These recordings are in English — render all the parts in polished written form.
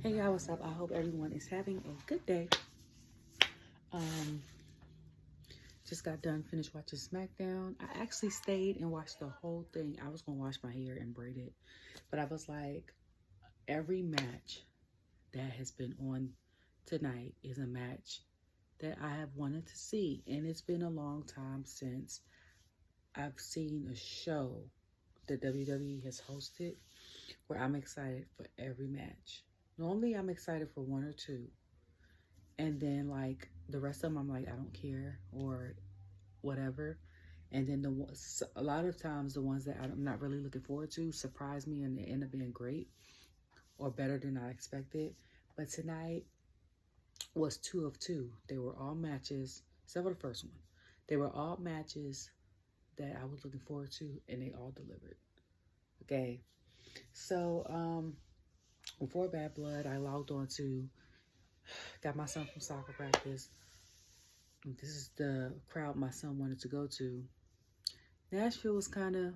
Hey y'all, what's up? I hope everyone is having a good day. Just got done, finished watching Smackdown. I actually stayed and watched the whole thing. I was gonna wash my hair and braid it, but I was like, every match that has been on tonight is a match that I have wanted to see, and it's been a long time since I've seen a show that WWE has hosted where I'm excited for every match. Normally, I'm excited for one or two. And then, like, the rest of them, I'm like, I don't care or whatever. And then a lot of times, the ones that I'm not really looking forward to surprise me and they end up being great or better than I expected. But tonight was 2 of 2. They were all matches, except for the first one. They were all matches that I was looking forward to, and they all delivered. Okay. So, before Bad Blood, I logged on to, got my son from soccer practice. This is the crowd my son wanted to go to. Nashville was kind of,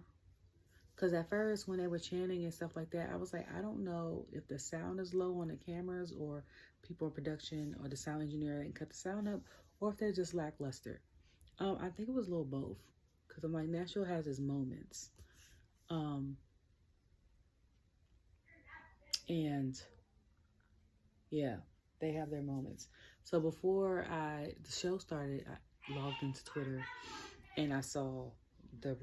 because at first when they were chanting and stuff like that, I was like, I don't know if the sound is low on the cameras or people in production or the sound engineer didn't cut the sound up, or if they're just lackluster. I think it was a little both, because I'm like, Nashville has its moments. And yeah, they have their moments. So before the show started, I logged into Twitter and I saw the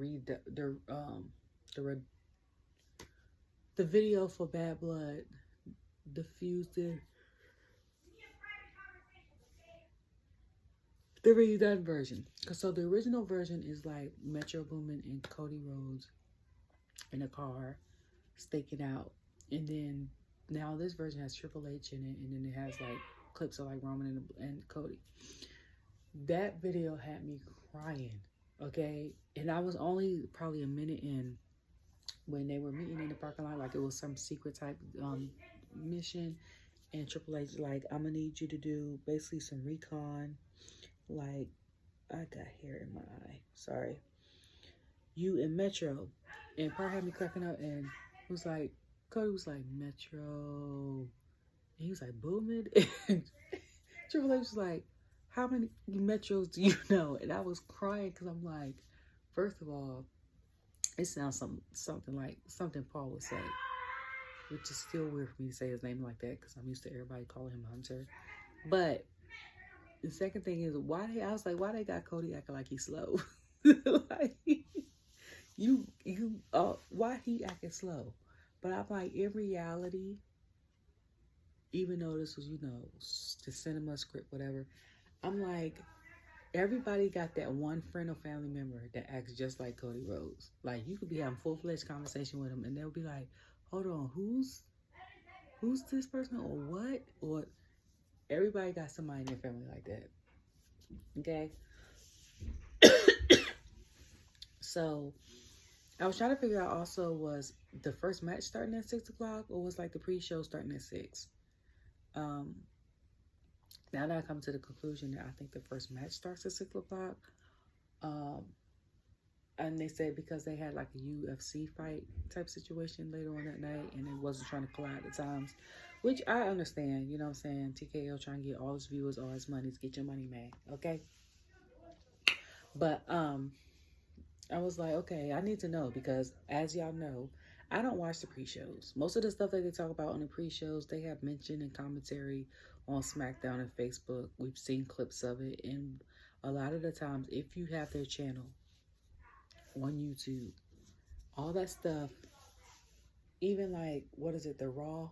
video for Bad Blood diffused in the redone version. So the original version is like Metro Boomin and Cody Rhodes in a car staking out, and then now this version has Triple H in it, and then it has like clips of like Roman and Cody. That video had me crying, okay? And I was only probably a minute in when they were meeting in the parking lot, like it was some secret type mission, and Triple H like, I'm gonna need you to do basically some recon. Like, I got hair in my eye, sorry. You in Metro, and part had me cracking up, and was like, Cody was like, Metro, and he was like, Booming, and Triple H was like, how many Metros do you know? And I was crying because I'm like, first of all, it sounds something like something Paul would say, which is still weird for me to say his name like that because I'm used to everybody calling him Hunter. But the second thing is, why they got Cody acting like he's slow? Like, why he acting slow? But I'm like, in reality, even though this was, the cinema script, whatever, I'm like, everybody got that one friend or family member that acts just like Cody Rhodes. Like, you could be having full-fledged conversation with them, and they'll be like, hold on, who's this person, or what? Or everybody got somebody in their family like that. Okay? So, I was trying to figure out also, was the first match starting at 6 o'clock, or was like the pre-show starting at 6? Now that I come to the conclusion that I think the first match starts at 6 o'clock, and they said because they had like a UFC fight type situation later on that night, and it wasn't trying to collide the times, which I understand, you know what I'm saying? TKO trying to get all his viewers, all his money, to get your money, man, okay? But I was like, okay, I need to know, because as y'all know, I don't watch the pre-shows. Most of the stuff that they talk about on the pre-shows, they have mentioned in commentary on Smackdown and Facebook. We've seen clips of it, and a lot of the times, if you have their channel on YouTube, all that stuff, even like, what is it, the Raw,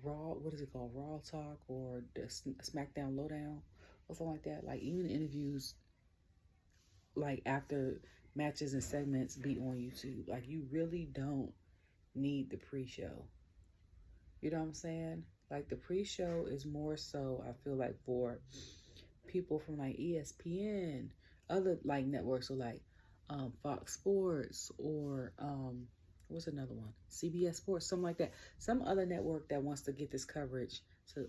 what is it called, Raw Talk, or the Smackdown Lowdown, or something like that, like even interviews, like after matches and segments, be on YouTube. Like, you really don't need the pre-show. You know what I'm saying? Like, the pre-show is more so, I feel like, for people from like ESPN, other like networks, or like Fox Sports, or what's another one? CBS Sports, something like that. Some other network that wants to get this coverage to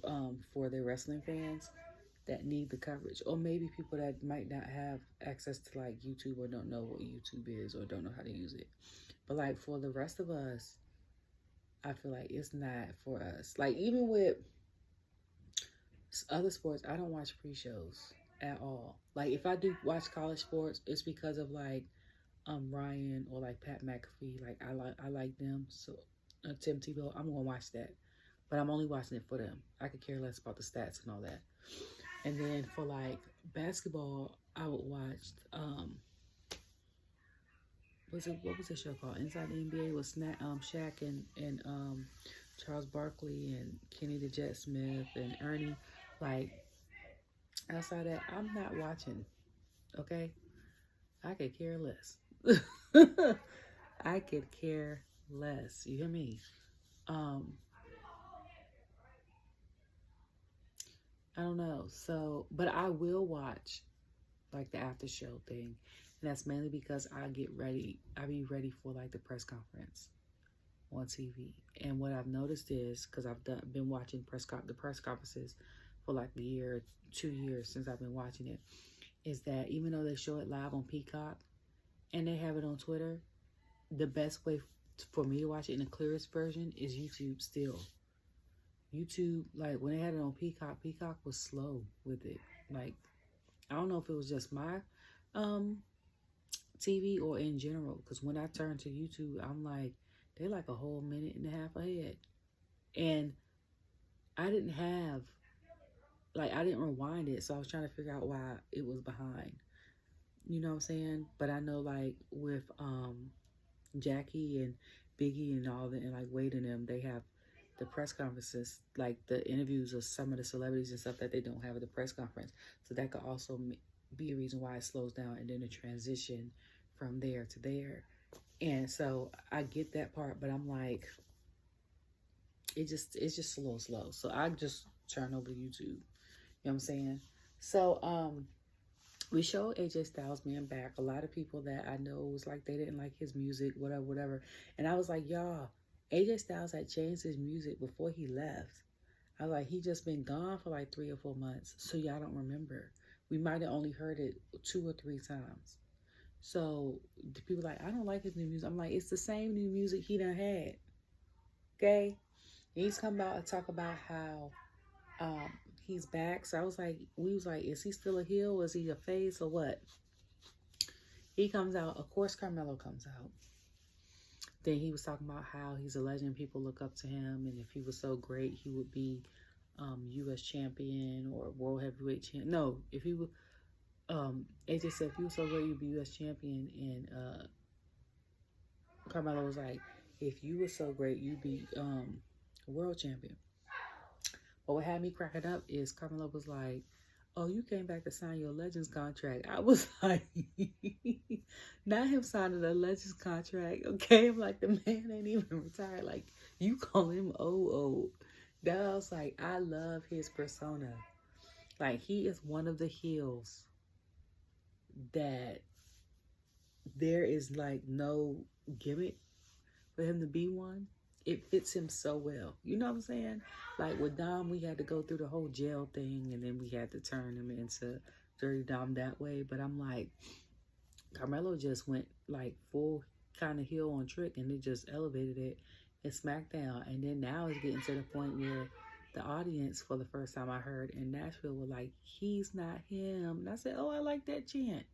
for their wrestling fans that need the coverage, or maybe people that might not have access to like YouTube, or don't know what YouTube is, or don't know how to use it. But like, for the rest of us, I feel like it's not for us. Like, even with other sports, I don't watch pre-shows at all. Like, if I do watch college sports, it's because of like Ryan or like Pat McAfee. Like, I like them. So Tim Tebow, I'm gonna watch that, but I'm only watching it for them. I could care less about the stats and all that. And then for like basketball, I would watch what was the show called? Inside the NBA with Shaq and Charles Barkley and Kenny the Jet Smith and Ernie. Like, outside that, I'm not watching. Okay, I could care less. I could care less. You hear me? I don't know. So, but I will watch like the after show thing, and that's mainly because I get ready. I be ready for like the press conference on TV. And what I've noticed is, because been watching the press conferences for like a year, 2 years since I've been watching it, is that even though they show it live on Peacock and they have it on Twitter, the best way for me to watch it in the clearest version is YouTube still. YouTube, like when they had it on Peacock, Peacock was slow with it. Like, I don't know if it was just my TV or in general, because when I turn to YouTube, I'm like, they're like a whole minute and a half ahead. And I didn't rewind it, so I was trying to figure out why it was behind. You know what I'm saying? But I know like with Jackie and Biggie and all that, and like Wade and them, they have the press conferences, like the interviews of some of the celebrities and stuff that they don't have at the press conference. So that could also be a reason why it slows down, and then the transition from there to there. And so I get that part, but I'm like, it's just a little slow. So I just turn over to YouTube. You know what I'm saying? So we showed AJ Styles being back. A lot of people that I know was like, they didn't like his music, whatever. And I was like, y'all, AJ Styles had changed his music before he left. I was like, he just been gone for like 3 or 4 months. So y'all don't remember. We might have only heard it 2 or 3 times. So the people like, I don't like his new music. I'm like, it's the same new music he done had. Okay? And he's come out and talk about how he's back. So we was like, is he still a heel? Is he a face or what? He comes out. Of course, Carmelo comes out. Then he was talking about how he's a legend. People look up to him. And if he was so great, he would be U.S. champion or world heavyweight champion. No, if he would, AJ said, if you were so great, you'd be U.S. champion. And Carmelo was like, if you were so great, you'd be world champion. But what had me cracking up is Carmelo was like, oh, you came back to sign your Legends contract. I was like, not him signing a Legends contract, okay? I'm like, the man ain't even retired. Like, you call him old. That I was like, I love his persona. Like, he is one of the heels that there is like no gimmick for him to be one. It fits him so well. You know what I'm saying? Like with Dom, we had to go through the whole jail thing, and then we had to turn him into Dirty Dom that way. But I'm like, Carmelo just went like full kind of heel on Trick, and it just elevated it in SmackDown. And then now it's getting to the point where the audience, for the first time I heard in Nashville, were like, he's not him. And I said, oh, I like that chant.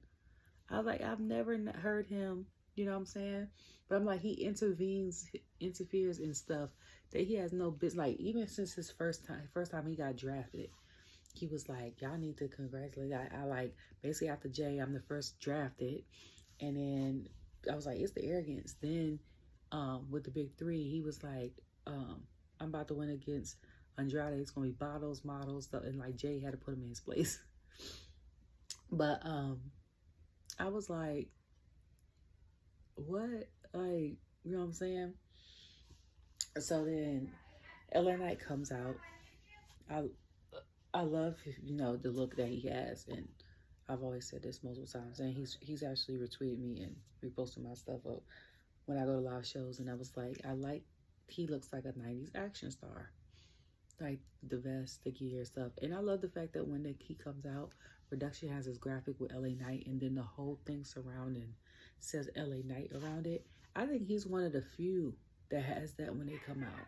I was like, I've never heard him. You know what I'm saying? But I'm like, he interferes in stuff that he has no business. Like, even since his first time he got drafted, he was like, y'all need to congratulate. I like, basically after Jay, I'm the first drafted. And then I was like, it's the arrogance. Then with the big 3, he was like, I'm about to win against Andrade. It's going to be bottles, models, stuff. And like, Jay had to put him in his place. But I was like, what? Like, you know what I'm saying? So then LA Knight comes out. I love, the look that he has, and I've always said this multiple times, and he's actually retweeted me and reposted my stuff up when I go to live shows, and I was like, he looks like a 90s action star. Like the vest, the gear, stuff. And I love the fact that when he comes out, production has his graphic with LA Knight, and then the whole thing surrounding says LA Knight around it. I think he's one of the few that has that when they come out.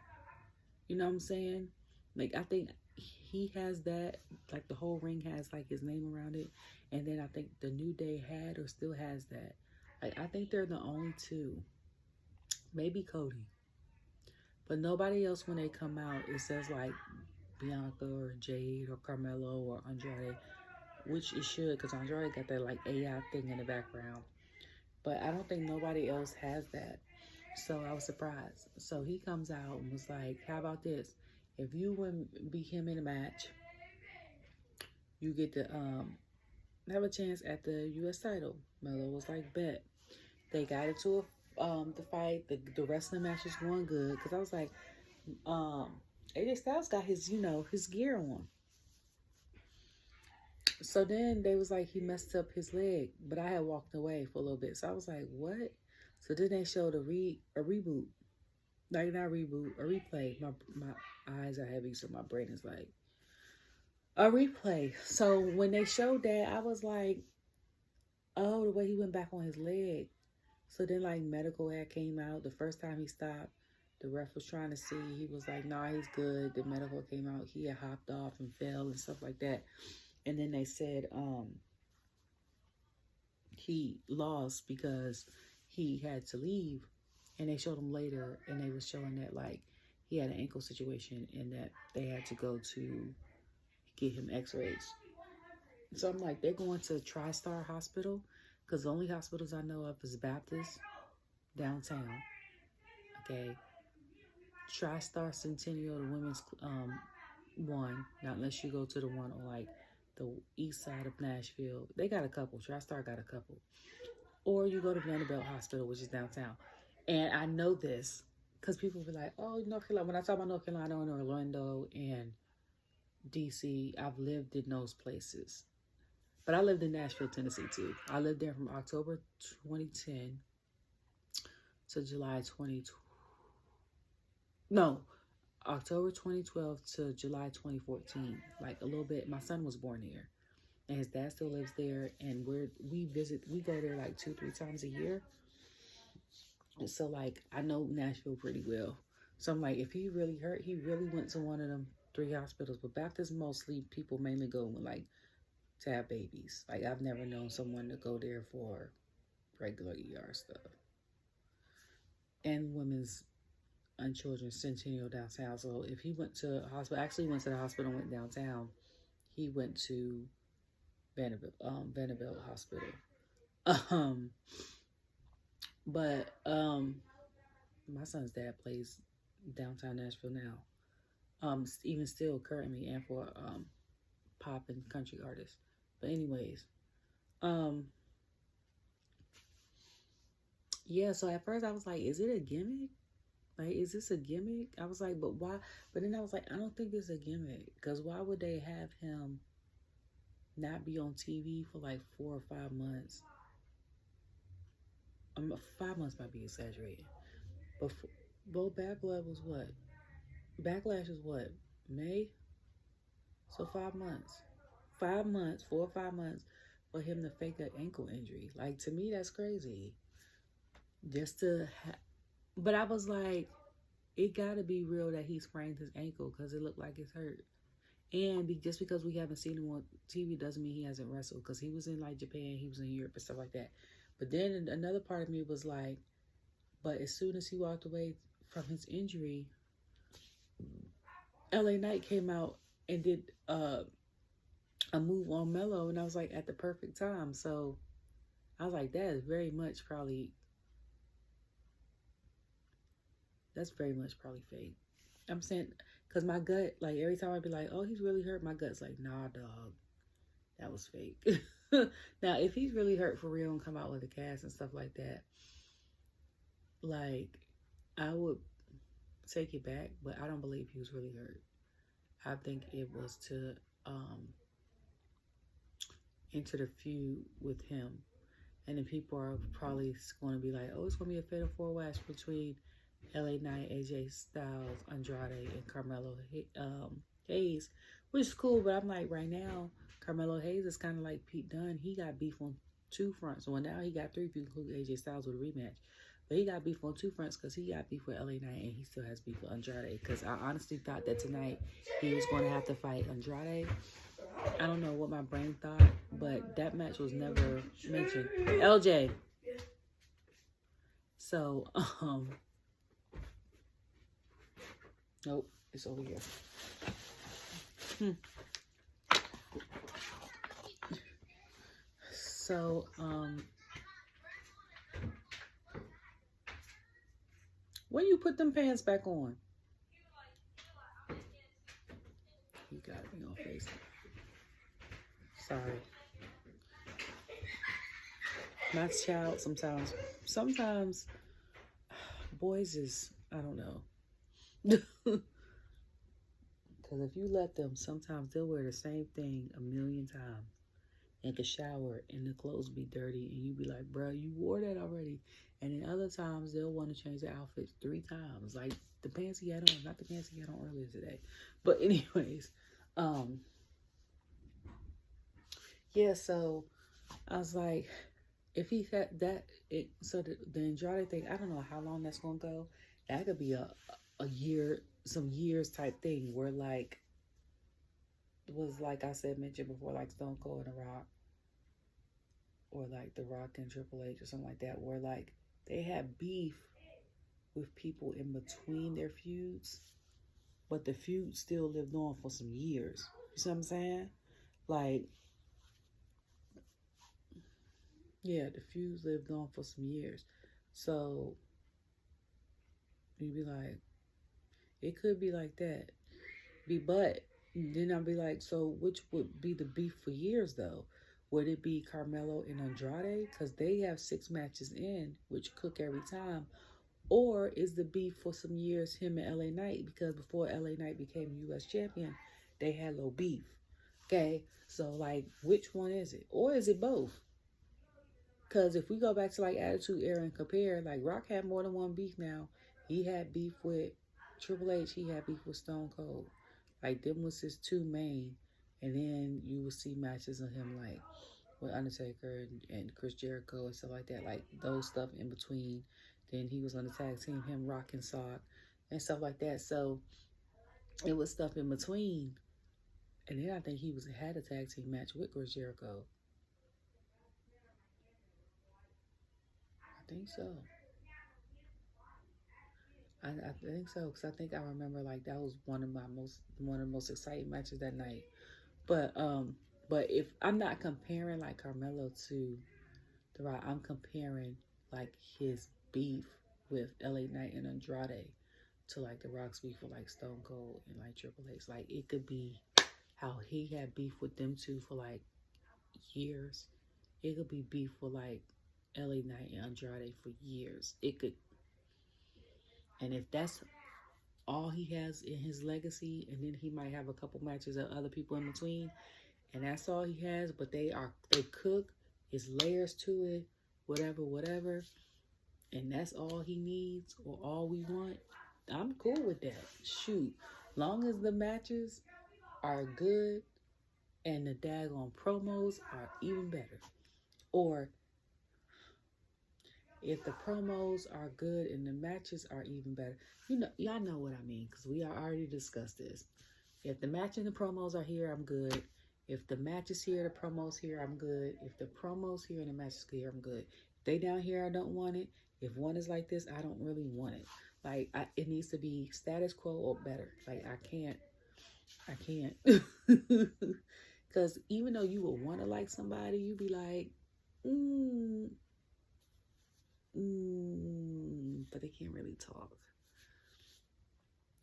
You know what I'm saying? Like, I think he has that. Like, the whole ring has, like, his name around it. And then I think the New Day had or still has that. Like, I think they're the only two. Maybe Cody. But nobody else, when they come out, it says, like, Bianca or Jade or Carmelo or Andrade. Which it should, because Andrade got that, like, AI thing in the background. But I don't think nobody else has that. So I was surprised. So he comes out and was like, how about this? If you wouldn't beat him in a match, you get to have a chance at the U.S. title. Melo was like, bet. They got into the fight. The wrestling match was going good. Because I was like, AJ Styles got his, his gear on. So then they was like, he messed up his leg. But I had walked away for a little bit. So I was like, what? So then they showed a reboot. Like, not reboot, a replay. My eyes are heavy, so my brain is like, a replay. So when they showed that, I was like, oh, the way he went back on his leg. So then, like, medical ad came out. The first time he stopped, the ref was trying to see. He was like, nah, he's good. The medical came out. He had hopped off and fell and stuff like that. And then they said he lost because he had to leave. And they showed him later, and they was showing that, like, he had an ankle situation and that they had to go to get him x-rays. So I'm like, they're going to TriStar Hospital, because the only hospitals I know of is Baptist, downtown. Okay. TriStar Centennial, the women's one. Not unless you go to the one on, like, the east side of Nashville. They got a couple. TriStar got a couple. Or you go to Vanderbilt Hospital, which is downtown. And I know this because people be like, oh, North Carolina. When I talk about North Carolina and Orlando and DC, I've lived in those places. But I lived in Nashville, Tennessee, too. I lived there from October 2010 to July 2012. No, October 2012 to July 2014. Like, a little bit. My son was born here. And his dad still lives there. And we go there like 2-3 times a year. So, like, I know Nashville pretty well. So I'm like, if he really hurt, he really went to one of them 3 hospitals. But Baptist, mostly, people mainly go with, like, to have babies. Like, I've never known someone to go there for regular ER stuff. And women's and children's Centennial downtown. So if he went to a hospital, actually went to the hospital and went downtown, he went to Vanderbilt Hospital. But my son's dad plays downtown Nashville now. Even still currently, and for pop and country artists. But anyways, yeah, so at first I was like, is it a gimmick? Like, is this a gimmick? I was like, but why? But then I was like, I don't think it's a gimmick. Because why would they have him not be on TV for like 4 or 5 months? 5 months might be exaggerated. But Backlash was what? Backlash is what? May? So 5 months. 5 months, 4 or 5 months for him to fake an ankle injury. Like, to me, that's crazy. Just to but I was like, it gotta be real that he sprained his ankle because it looked like it's hurt. And just because we haven't seen him on TV doesn't mean he hasn't wrestled, because he was in, like, Japan, he was in Europe and stuff like that. But then another part of me was like, but as soon as he walked away from his injury, LA Knight came out and did a move on Melo, and I was like, at the perfect time. So I was like, that's very much probably fake. I'm saying, because my gut, like, every time I'd be like, oh, he's really hurt, my gut's like, nah, dog, that was fake. Now, if he's really hurt for real and come out with a cast and stuff like that, like, I would take it back, but I don't believe he was really hurt. I think it was to enter the feud with him. And then people are probably going to be like, oh, it's going to be a fatal 4 match between LA Knight, AJ Styles, Andrade, and Carmelo Hayes, which is cool. But I'm like, right now, Carmelo Hayes is kind of like Pete Dunne. He got beef on 2 fronts. Well, now he got 3 if you include AJ Styles with a rematch. But he got beef on two fronts because he got beef with LA Knight and he still has beef with Andrade. Because I honestly thought that tonight he was going to have to fight Andrade. I don't know what my brain thought, but that match was never mentioned. LJ. So, nope, it's over here. So, when you put them pants back on? You gotta be on Facebook. Sorry. My child sometimes boys is, I don't know. Because if you let them, sometimes they'll wear the same thing a million times and can shower and the clothes be dirty and you be like, bro, you wore that already. And then other times they'll want to change the outfits 3 times. Like the pants he had on, not the pants he had on earlier today. But anyways, yeah, so I was like, if he had that, so the Andrade thing, I don't know how long that's going to go. That could be a year, some years type thing where like, it was like I said, mentioned before, like Stone Cold and The Rock, or like The Rock and Triple H or something like that, where like they had beef with people in between their feuds, but the feud still lived on for some years. You see what I'm saying? Like, yeah, the feuds lived on for some years. So you'd be like, it could be like that. But then I'd be like, so which would be the beef for years though? Would it be Carmelo and Andrade? Because they have 6 matches in, which cook every time. Or is the beef for some years him and LA Knight? Because before LA Knight became U.S. champion, they had low beef. Okay, so like, which one is it? Or is it both? Because if we go back to like Attitude Era and compare, like Rock had more than one beef now. He had beef with Triple H. He had beef with Stone Cold. Like, them was his 2 main. And then you will see matches of him like with Undertaker and Chris Jericho and stuff like that. Like those stuff in between. Then he was on the tag team, him, Rock and Sock and stuff like that. So it was stuff in between. And then I think he had a tag team match with Chris Jericho. I think so. I think so, because I think I remember like that was one of the most exciting matches that night. But if I'm not comparing like Carmelo to The Rock, I'm comparing like his beef with LA Knight and Andrade to like The Rock's beef with like Stone Cold and like Triple H. Like it could be how he had beef with them two for like years. It could be beef with like LA Knight and Andrade for years. It could. And if that's all he has in his legacy, and then he might have a couple matches of other people in between, and that's all he has, but they cook, his layers to it, whatever, and that's all he needs or all we want, I'm cool with that. Shoot, long as the matches are good and the daggone promos are even better. Or if the promos are good and the matches are even better. Y'all know what I mean, because we already discussed this. If the match and the promos are here, I'm good. If the match is here, the promos here, I'm good. If the promos here and the match is here, I'm good. If they down here, I don't want it. If one is like this, I don't really want it. Like, it needs to be status quo or better. Like, I can't. Because even though you would want to like somebody, you be like, but they can't really talk.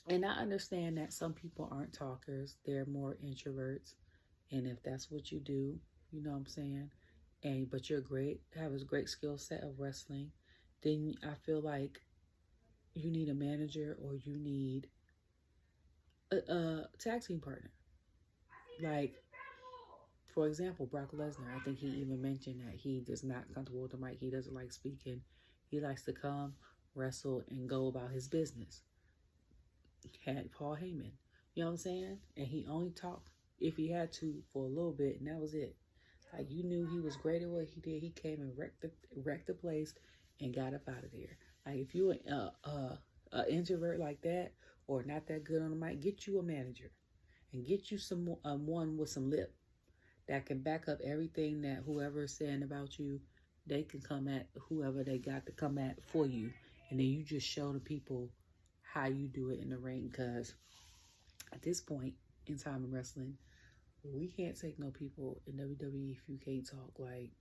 And I understand that some people aren't talkers. They're more introverts. And if that's what you do, you know what I'm saying? But you're great, have a great skill set of wrestling, then I feel like you need a manager or you need a tag team partner. Like, for example, Brock Lesnar, I think he even mentioned that he is not comfortable with the mic. He doesn't like speaking. He likes to come, wrestle, and go about his business. Had Paul Heyman, you know what I'm saying? And he only talked if he had to for a little bit, and that was it. Like, you knew he was great at what he did. He came and wrecked the place and got up out of there. Like if you a introvert like that or not that good on the mic, get you a manager and get you some one with some lip that can back up everything that whoever is saying about you. They can come at whoever they got to come at for you, and then you just show the people how you do it in the ring. Because at this point in time in wrestling, we can't take no people in WWE if you can't talk. Like,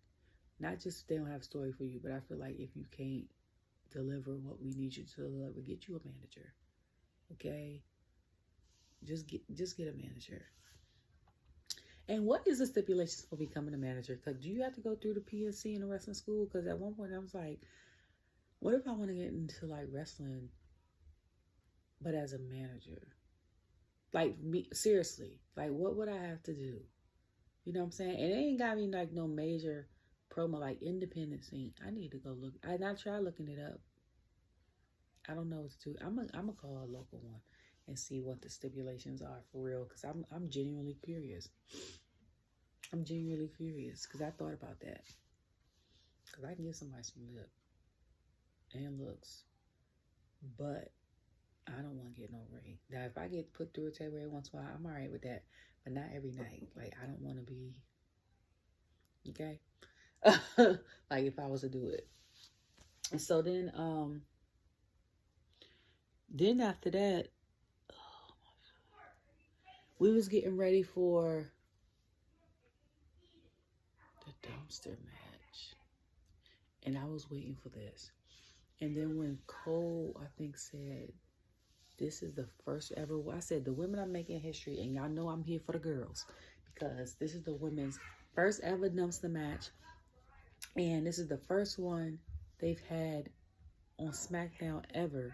not just if they don't have a story for you, but I feel like if you can't deliver what we need you to deliver, get you a manager. Okay? Just get a manager. And what is the stipulations for becoming a manager? Because do you have to go through the PNC in the wrestling school? Because at one point I was like, what if I want to get into like wrestling, but as a manager? Like, me, seriously, like what would I have to do? You know what I'm saying? And it ain't got me like no major promo, like independent scene. I need to go look. I tried looking it up. I don't know what to do. I'm gonna call a local one and see what the stipulations are for real, because I'm genuinely curious. I'm genuinely curious because I thought about that. Because I can give somebody some lip and looks, but I don't want to get no ring. Now, if I get put through a table every once in a while, I'm all right with that, but not every night. Like, I don't want to be, okay? Like, if I was to do it. And so then after that, we was getting ready for the dumpster match. And I was waiting for this. And then when Cole, I think, said, this is the first ever, I said, the women are making history. And y'all know I'm here for the girls. Because this is the women's first ever dumpster match. And this is the first one they've had on Smackdown ever.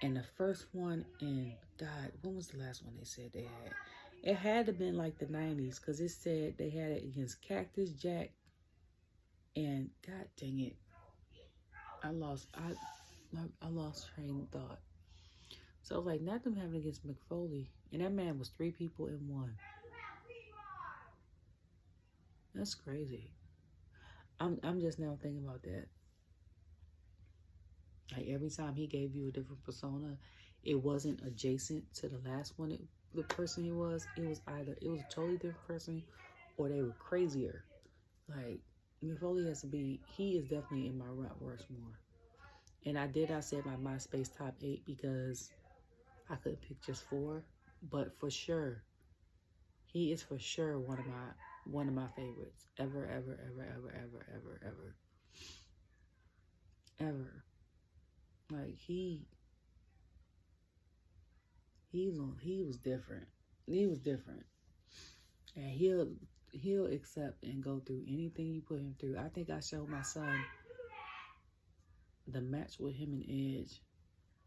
And the first one in, God, when was the last one they said they had? It had to have been like the 90s, because it said they had it against Cactus Jack. And God dang it, I lost train of thought. So I was like, not them having against McFoley. And that man was 3 people in one. That's crazy. I'm just now thinking about that. Like, every time he gave you a different persona, it wasn't adjacent to the last one. The person he was, it was either it was a totally different person, or they were crazier. Like, McFoley has to be, he is definitely in my Rock Rushmore. And I said my MySpace top 8 because I couldn't pick just 4, but for sure, he is for sure one of my favorites ever. Like, he was different. He was different, and he'll accept and go through anything you put him through. I think I showed my son the match with him and Edge,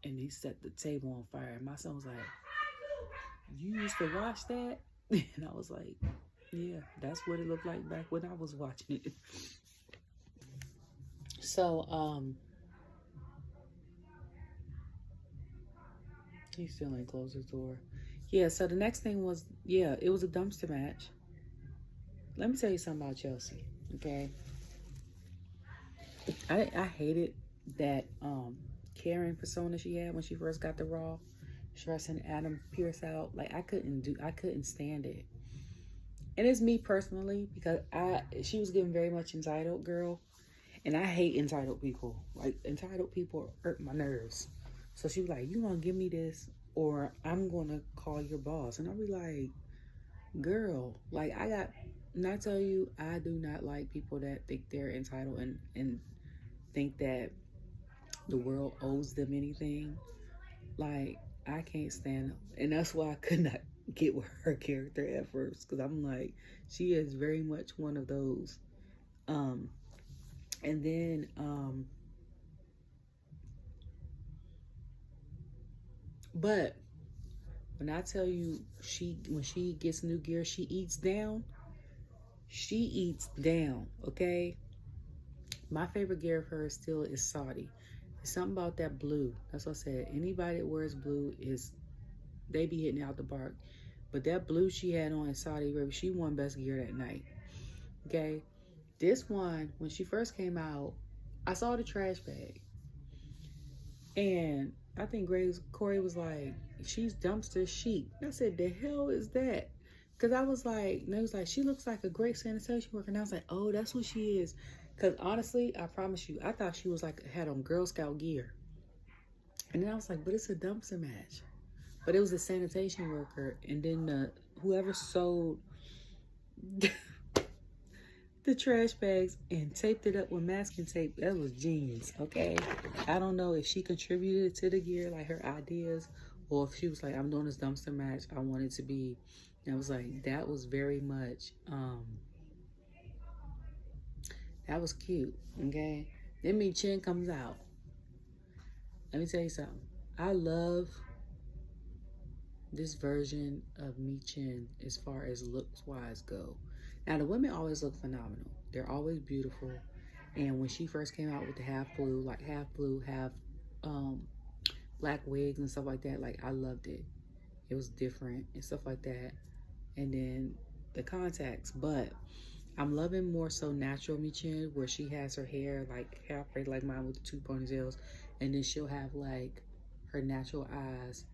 and he set the table on fire. And my son was like, "You used to watch that?" And I was like, "Yeah, that's what it looked like back when I was watching it." So, he still ain't closed his door. Yeah, so the next thing was, it was a dumpster match. Let me tell you something about Chelsea, okay? I hated that Karen persona she had when she first got the Raw, stressing Adam Pearce out. Like, I couldn't stand it. And it's me personally, because she was getting very much entitled girl, and I hate entitled people. Like, entitled people hurt my nerves. So she was like, "You gonna give me this, or I'm gonna call your boss." And I'll be like, "Girl, like, and I tell you, I do not like people that think they're entitled and think that the world owes them anything. Like, I can't stand them. And that's why I could not get with her character at first, because I'm like, she is very much one of those. And then but when I tell you, when she gets new gear, she eats down. She eats down, okay? My favorite gear of hers still is Saudi. It's something about that blue. That's what I said. Anybody that wears blue they be hitting out the park. But that blue she had on in Saudi Arabia, she won best gear that night. Okay? This one, when she first came out, I saw the trash bag. And I think Corey was like, she's dumpster chic. I said, the hell is that? Because I was like, and they was like, she looks like a great sanitation worker. And I was like, oh, that's what she is. Because honestly, I promise you, I thought she was like, had on Girl Scout gear. And then I was like, but it's a dumpster match. But it was a sanitation worker. And then whoever sold the trash bags and taped it up with masking tape, that was genius, okay? I don't know if she contributed to the gear, like her ideas, or if she was like, I'm doing this dumpster match, I want it to be. And I was like, that was very much, that was cute, okay? Then Michin comes out. Let me tell you something. I love this version of Michin as far as looks-wise go. Now, the women always look phenomenal. They're always beautiful. And when she first came out with the half blue, half black wigs and stuff like that, like, I loved it. It was different and stuff like that. And then the contacts. But I'm loving more so natural Michin, where she has her hair, like, half braided like mine with the 2 ponytails. And then she'll have, like, her natural eyes.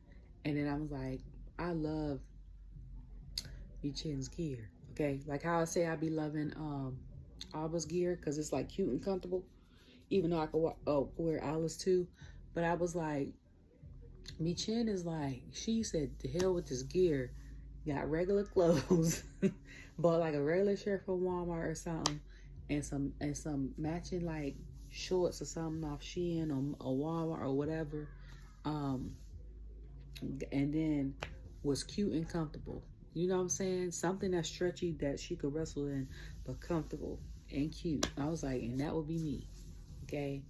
And then I was like, I love Michin's gear. Okay, like how I say I be loving Alba's gear because it's like cute and comfortable, even though I could wear Alice too. But I was like, Michin is like, she said, to hell with this gear. Got regular clothes, bought like a regular shirt from Walmart or something, and some matching like shorts or something off Shein or Walmart or whatever, and then was cute and comfortable. You know what I'm saying? Something that's stretchy that she could wrestle in, but comfortable and cute. I was like, and that would be me, okay?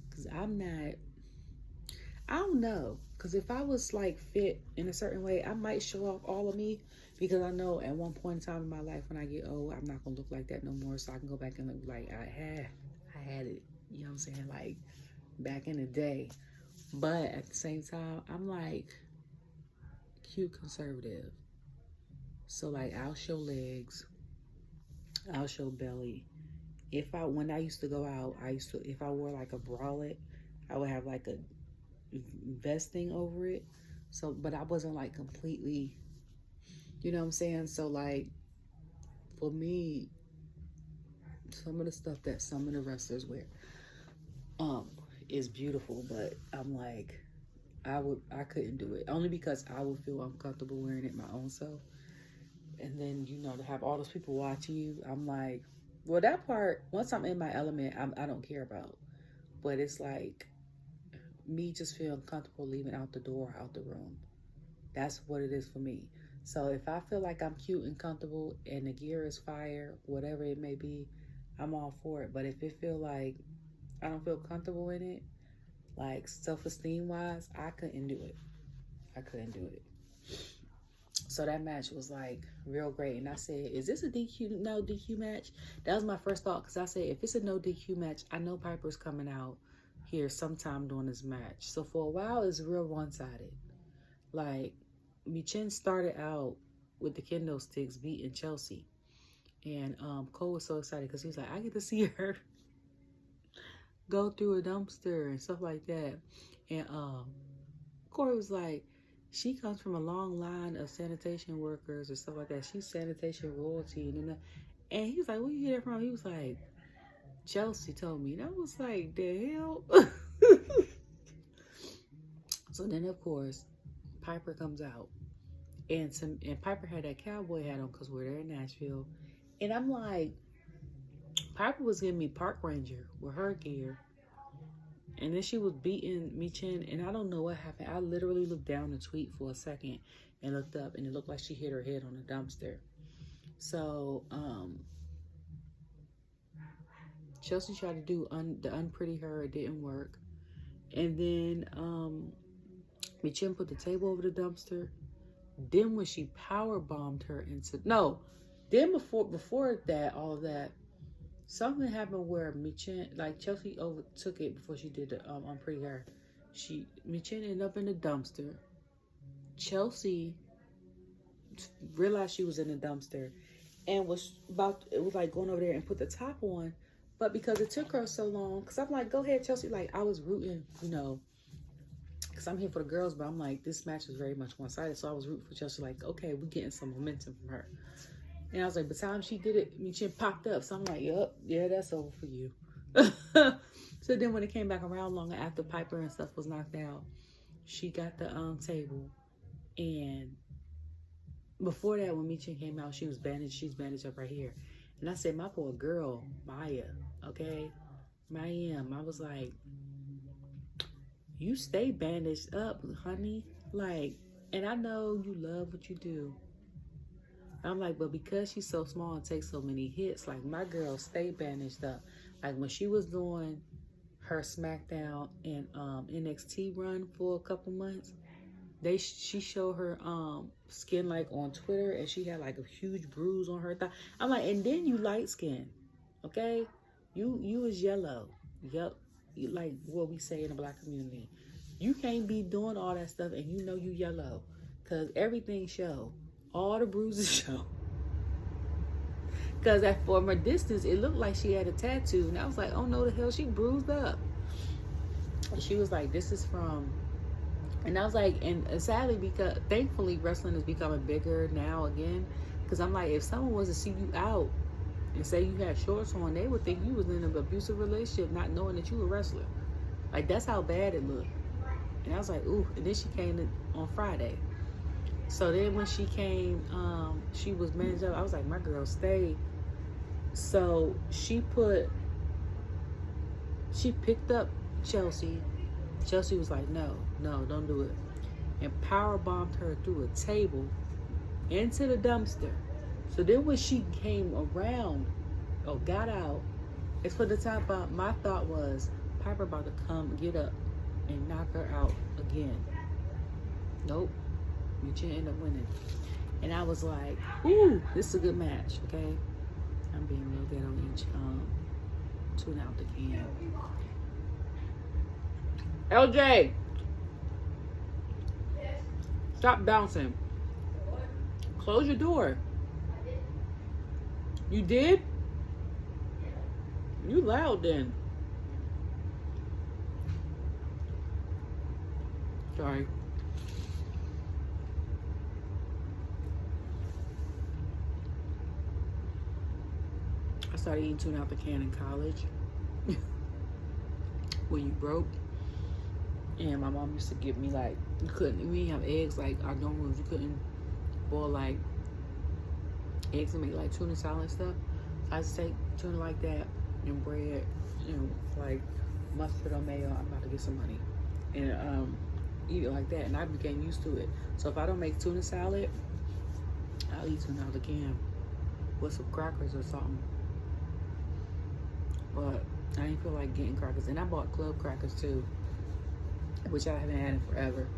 Because I'm not, I don't know. Because if I was like fit in a certain way, I might show off all of me. Because I know at one point in time in my life when I get old, I'm not going to look like that no more. So I can go back and look like I had it. You know what I'm saying? Like back in the day. But at the same time, I'm like cute conservative. So like I'll show legs, I'll show belly. When I used to go out, if I wore like a bralette, I would have like a vesting over it. So, but I wasn't like completely, you know what I'm saying? So like for me, some of the stuff that some of the wrestlers wear, is beautiful, but I'm like, I couldn't do it only because I would feel uncomfortable wearing it my own self. And then, you know, to have all those people watching you, I'm like, well, that part, once I'm in my element, I don't care about. But it's like me just feeling comfortable leaving out the door, out the room. That's what it is for me. So if I feel like I'm cute and comfortable and the gear is fire, whatever it may be, I'm all for it. But if it feel like I don't feel comfortable in it, like self-esteem wise, I couldn't do it. I couldn't do it. So that match was like real great. And I said, is this a no DQ match? That was my first thought. Because I said, if it's a no DQ match, I know Piper's coming out here sometime during this match. So for a while, it's real one-sided. Like, Michin started out with the kendo sticks beating Chelsea. And Cole was so excited because he was like, I get to see her go through a dumpster and stuff like that. And Corey was like, she comes from a long line of sanitation workers or stuff like that. She's sanitation royalty. And he was like, where you get it from? He was like, Chelsea told me. And I was like, the hell? So then, of course, Piper comes out. And Piper had that cowboy hat on because we're there in Nashville. And I'm like, Piper was giving me Park Ranger with her gear. And then she was beating Michin, and I don't know what happened. I literally looked down the tweet for a second and looked up, and it looked like she hit her head on a dumpster. So, Chelsea tried to do the unpretty her. It didn't work. And then Michin put the table over the dumpster. Then when she power bombed her then before that, all of that, something happened where Michin, like Chelsea overtook it before she did the unpretty her. Michin ended up in the dumpster. Chelsea realized she was in the dumpster and was like going over there and put the top on. But because it took her so long, because I'm like, go ahead, Chelsea. Like, I was rooting, you know, because I'm here for the girls, but I'm like, this match was very much one-sided. So I was rooting for Chelsea, like, okay, we're getting some momentum from her. And I was like, by the time she did it, Michin popped up. So I'm like, yup, yeah, that's over for you. So then when it came back around longer after Piper and stuff was knocked out, she got the table. And before that, when Michin came out, she was bandaged. She's bandaged up right here. And I said, my poor girl, Maya, okay? I was like, you stay bandaged up, honey. Like, and I know you love what you do. I'm like, but because she's so small and takes so many hits, like, my girl stay bandaged up. Like, when she was doing her Smackdown and NXT run for a couple months, she showed her skin, like, on Twitter, and she had, like, a huge bruise on her thigh. I'm like, and then you light skin, okay? You is yellow. Yep. Like what we say in the black community. You can't be doing all that stuff and you know you yellow. Because everything show. All the bruises show. Because from a distance, it looked like she had a tattoo. And I was like, oh no, the hell, she bruised up. And she was like, this is from... And I was like, and sadly, because thankfully wrestling is becoming bigger now again. Because I'm like, if someone was to see you out and say you had shorts on, they would think you was in an abusive relationship, not knowing that you were a wrestler. Like, that's how bad it looked. And I was like, ooh. And then she came on Friday. So then when she came, she was managed up. I was like, my girl, stay. So she picked up Chelsea. Chelsea was like, no, don't do it. And power bombed her through a table into the dumpster. So then when she came around or got out, it's for the top up. My thought was, Piper about to come, get up, and knock her out again. Nope. Michin ended up winning. And I was like, ooh, this is a good match, okay? I'm being real good on each tune out the can. LJ! Stop bouncing. Close your door. You did? You loud then. Sorry. I started eating tuna out the can in college. When you broke. And my mom used to give me, like, we didn't have eggs like our dorm rooms. You couldn't boil like eggs and make like tuna salad and stuff. So I used to take tuna like that and bread, you know, like mustard or mayo. I'm about to get some money. And eat it like that. And I became used to it. So if I don't make tuna salad, I'll eat tuna out of the can with some crackers or something. But I didn't feel like getting crackers. And I bought club crackers too, which I haven't had in forever.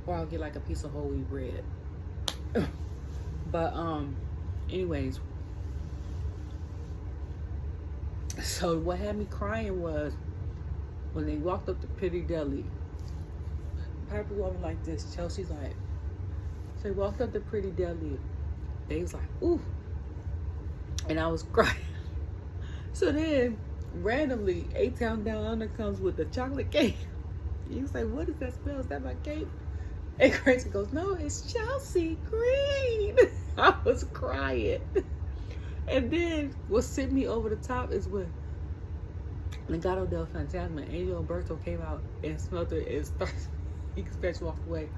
Or I'll get like a piece of whole wheat bread. But anyways, so what had me crying was when they walked up to Pretty Deli. Piper walking like this. Chelsea's like, so they walked up to Pretty Deli. They was like, ooh. And I was crying. So then, randomly, A-Town Down Under comes with the chocolate cake. He was like, what is that smell? Is that my cake? And Gracie goes, no, it's Chelsea Green. I was crying. And then what sent me over the top is when Legado del Fantasma, Angel Umberto came out and smelled it and started, he walked away.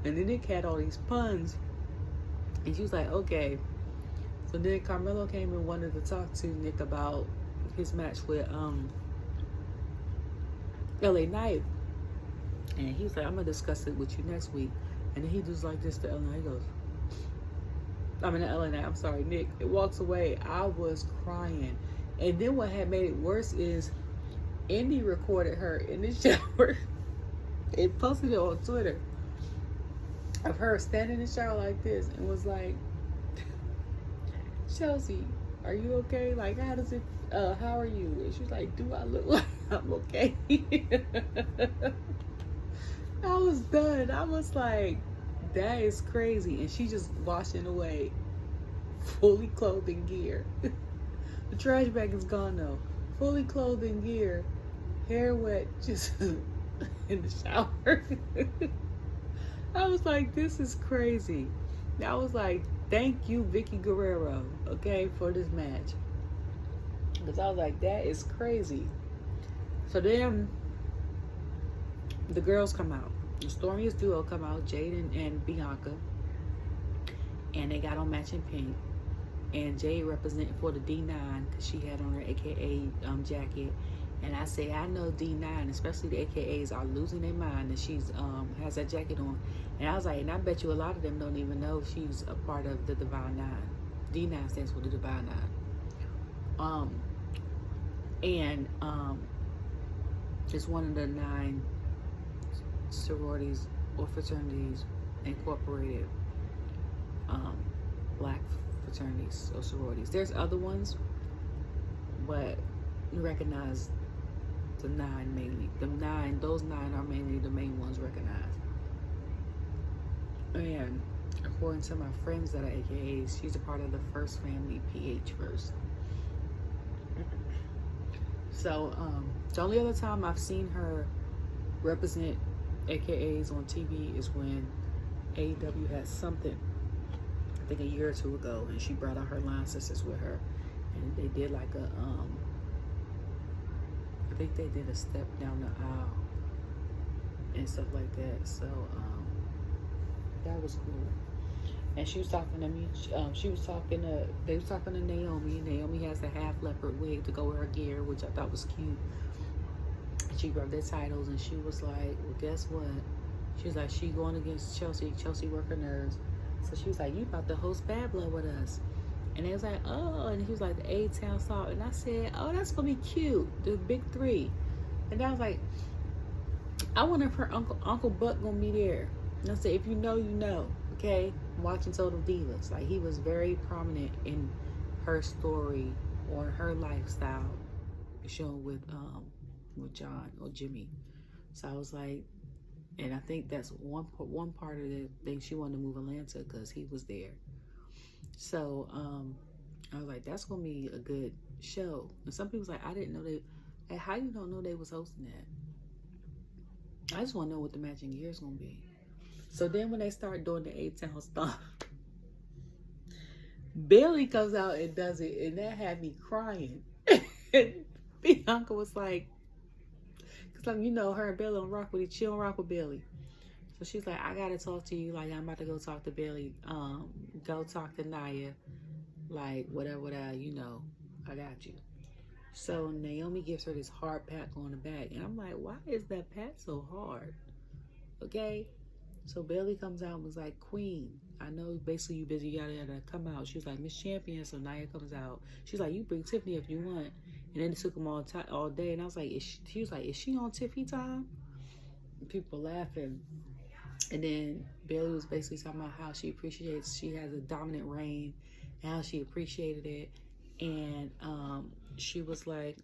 And then Nick had all these puns. And she was like, okay. So then Carmelo came and wanted to talk to Nick about his match with LA Knight. And he was like, I'm going to discuss it with you next week. And then he just like this to LA. He goes, I mean, LA Knight, I'm sorry, Nick. It walks away. I was crying. And then what had made it worse is Indy recorded her in the shower and posted it on Twitter of her standing in the shower like this and was like, Chelsea, are you okay? Like, how does it, how are you? And she's like, do I look like I'm okay? I was done. I was like, that is crazy. And she just washing away, fully clothed in gear. The trash bag is gone though. Fully clothed in gear, hair wet, just in the shower. I was like, this is crazy. I was like, thank you, Vicky Guerrero, okay, for this match. Because I was like, that is crazy. So then the girls come out. The Stormiest duo come out, Jade and Bianca. And they got on matching pink. And Jade representing for the D9 because she had on her AKA jacket. And I say, I know D9, especially the AKAs, are losing their mind that she's has that jacket on. And I was like, and I bet you a lot of them don't even know she's a part of the Divine Nine. D9 stands for the Divine Nine. It's one of the 9 sororities or fraternities incorporated black fraternities or sororities. There's other ones, but you recognize the 9 mainly. Those 9 are mainly the main ones recognized. And according to my friends that are AKAs, she's a part of the first family, PH first. So the only other time I've seen her represent AKAs on TV is when AEW had something, I think a year or 2 ago, and she brought out her line sisters with her, and they did like a I think they did a step down the aisle and stuff like that. So that was cool. And she was talking to me. They was talking to Naomi. Naomi has a half leopard wig to go with her gear, which I thought was cute. She grabbed their titles and she was like, well, guess what? She was like, she going against Chelsea. Chelsea work her nerves. So she was like, you about to host Bad Blood with us. And they was like, oh, and he was like, the A-Town Salt. And I said, oh, that's going to be cute. The big 3. And I was like, I wonder if her Uncle Buck going to be there. And I said, if you know, you know. Okay? I'm watching Total Divas. Like, he was very prominent in her story or her lifestyle show with John or Jimmy. So I was like, and I think that's one part of the thing she wanted to move Atlanta because he was there. So I was like, that's gonna be a good show. And some people's like, I didn't know they. Like, how you don't know they was hosting that? I just want to know what the matching gear is gonna be. So then when they start doing the A-Town stuff, Bayley comes out and does it, and that had me crying. Bianca was like, because you know her and Bayley don't rock with each. She don't rock with Bayley. So she's like, I gotta talk to you. Like, I'm about to go talk to Bayley. Go talk to Nia. Like, whatever, you know, I got you. So Naomi gives her this hard pat on the back. And I'm like, why is that pat so hard? Okay? So Bayley comes out and was like, Queen, I know basically you busy, yada, yada, come out. She was like, Miss Champion. So Nia comes out. She's like, you bring Tiffany if you want. And then it took them all day. And I was like, she was like, is she on Tiffany time? And people laughing. And then Bayley was basically talking about how she has a dominant reign and how she appreciated it. And she was like,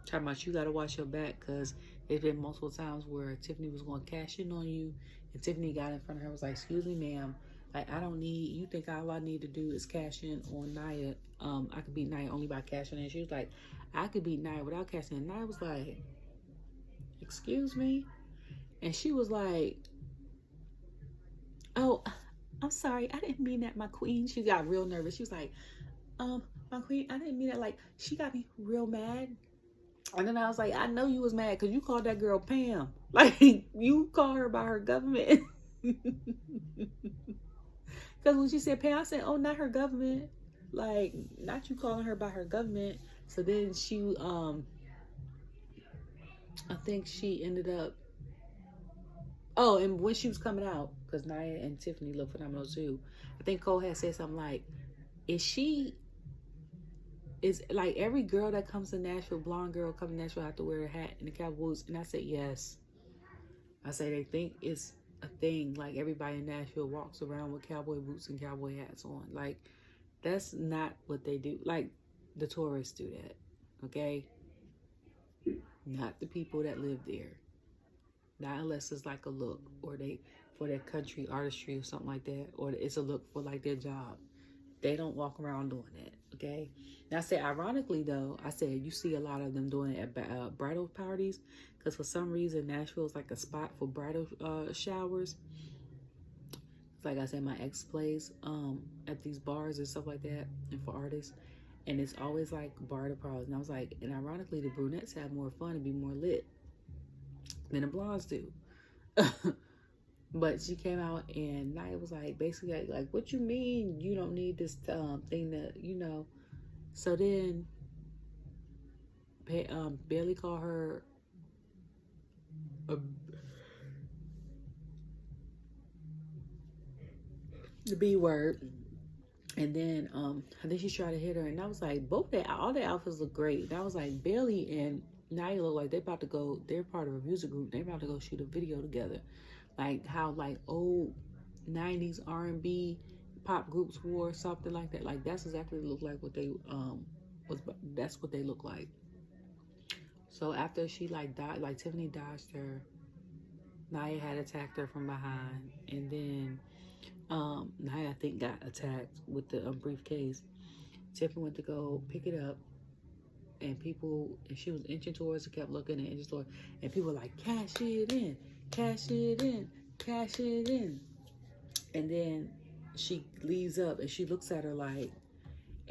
talking about you got to watch your back because there's been multiple times where Tiffany was going to cash in on you. And Tiffany got in front of her and was like, excuse me, ma'am. Like, you think all I need to do is cash in on Nia. I could beat Nia only by cashing in. She was like, I could beat Nia without cashing in. Nia was like, excuse me? And she was like, oh, I'm sorry. I didn't mean that, my queen. She got real nervous. She was like, my queen, I didn't mean that. Like, she got me real mad. And then I was like, I know you was mad because you called that girl Pam. Like, you call her by her government. Because when she said Pam, I said, oh, not her government. Like, not you calling her by her government. So then she, I think she ended up, oh, and when she was coming out, because Nia and Tiffany look phenomenal too, I think Cole had said something like, is like every girl that comes to Nashville, blonde girl coming to Nashville, have to wear a hat and the cowboy boots? And I said, yes. I say they think it's a thing. Like, everybody in Nashville walks around with cowboy boots and cowboy hats on. Like, that's not what they do. Like, the tourists do that, okay? Not the people that live there. Not unless it's like a look, or they for their country artistry or something like that, or it's a look for like their job. They don't walk around doing that, okay? Now, I said, ironically, though, I said you see a lot of them doing it at bridal parties because for some reason, Nashville is like a spot for bridal showers. Like I said, my ex plays at these bars and stuff like that and for artists. And it's always like bridal parties. And I was like, and ironically, the brunettes have more fun and be more lit than the blondes do. But she came out and Nia was like, basically like, what you mean you don't need this thing that, you know? So then Bayley called her the B word. And then I think she tried to hit her. And I was like, all the outfits look great. And I was like, Bayley and Nia look like they're about to go, they're part of a music group. They're about to go shoot a video together. Like how like old 90s R&B pop groups wore, something like that. Like that's exactly look like what they that's what they look like. So after she like died, like Tiffany dodged her, Nia had attacked her from behind, and then Nia I think got attacked with the briefcase. Tiffany went to go pick it up, and she was inching towards it, kept looking and inching towards, and people were like, cash it in, cash it in, cash it in. And then she leaves up and she looks at her like,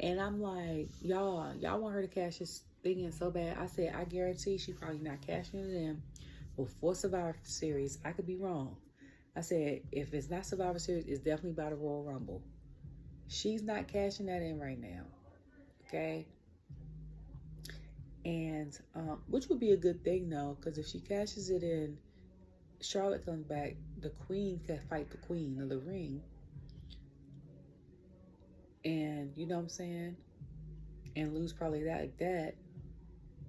and I'm like, y'all want her to cash this thing in so bad. I said, I guarantee she probably not cashing it in before Survivor Series. I could be wrong. I said, if it's not Survivor Series, it's definitely by the Royal Rumble. She's not cashing that in right now. Okay? And which would be a good thing though, because if she cashes it in, Charlotte comes back, the queen can fight the queen of the ring. And you know what I'm saying? And lose probably that.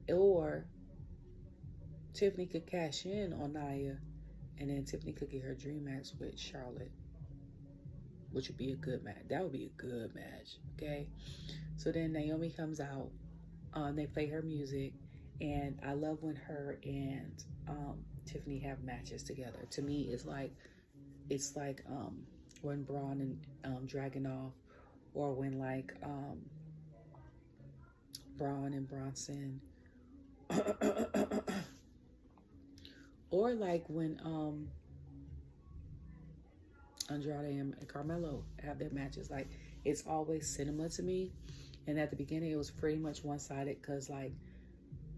Or Tiffany could cash in on Nia, and then Tiffany could get her dream match with Charlotte, which would be a good match. That would be a good match, okay? So then Naomi comes out. They play her music, and I love when her and Tiffany have matches together. To me, it's like when Braun and Dragunov, or when like Braun and Bronson, or like when Andrade and Carmelo have their matches. Like, it's always cinema to me. And at the beginning, it was pretty much one-sided because like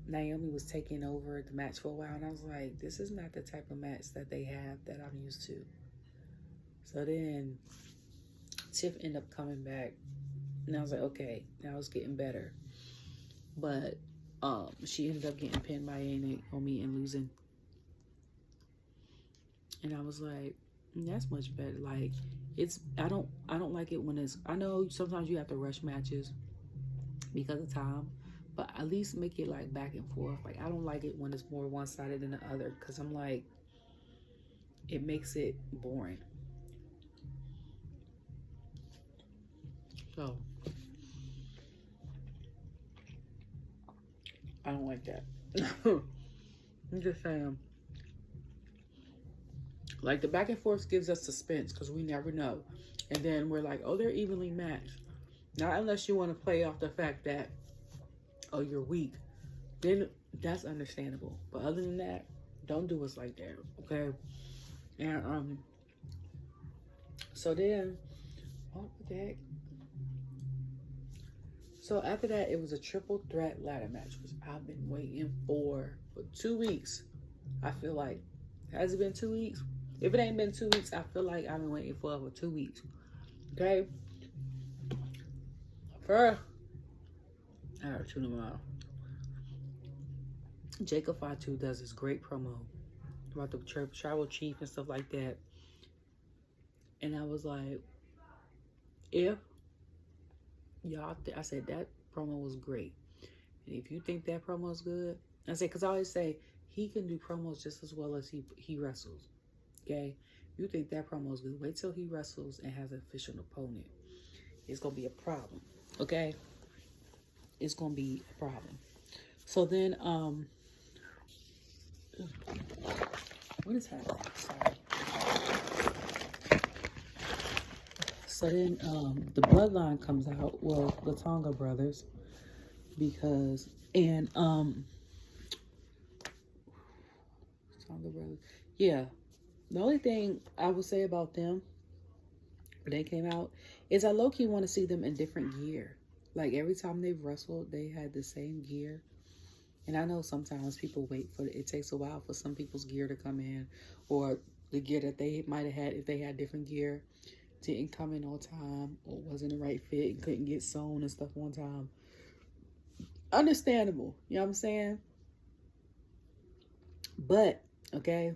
Naomi was taking over the match for a while, and I was like, this is not the type of match that they have that I'm used to. So then Tiff ended up coming back, and I was like, okay, now it's getting better. But she ended up getting pinned by Naomi and losing. And I was like, that's much better. Like, I don't like it when it's, I know sometimes you have to rush matches because of time, but at least make it like back and forth. Like, I don't like it when it's more one-sided than the other, because I'm like, it makes it boring. So I don't like that. I'm just saying, like, the back and forth gives us suspense because we never know, and then we're like, oh, they're evenly matched. Not unless you want to play off the fact that, oh, you're weak, then that's understandable. But other than that, don't do us like that, okay? And so then, what the heck? So after that, it was a triple threat ladder match, which I've been waiting for 2 weeks. I feel like, has it been 2 weeks? If it ain't been 2 weeks, I feel like I've been waiting for 2 weeks. Okay? First, I gotta tune them out. Jacob Fatu does this great promo about the tribal chief and stuff like that. And I was like, if y'all, I said that promo was great. And if you think that promo is good, I said, because I always say he can do promos just as well as he wrestles. Okay? If you think that promo is good, wait till he wrestles and has an official opponent. It's going to be a problem. Okay? It's going to be a problem. So then, what is happening? Sorry. So then the bloodline comes out, well, the Tonga brothers, because Tonga brothers. Yeah. The only thing I would say about them when they came out is I low-key want to see them in different gear. Like every time they've wrestled, they had the same gear. And I know sometimes people wait for it takes a while for some people's gear to come in, or the gear that they might have had, if they had different gear, didn't come in on time or wasn't the right fit and couldn't get sewn and stuff on time. Understandable, you know what I'm saying? But, okay,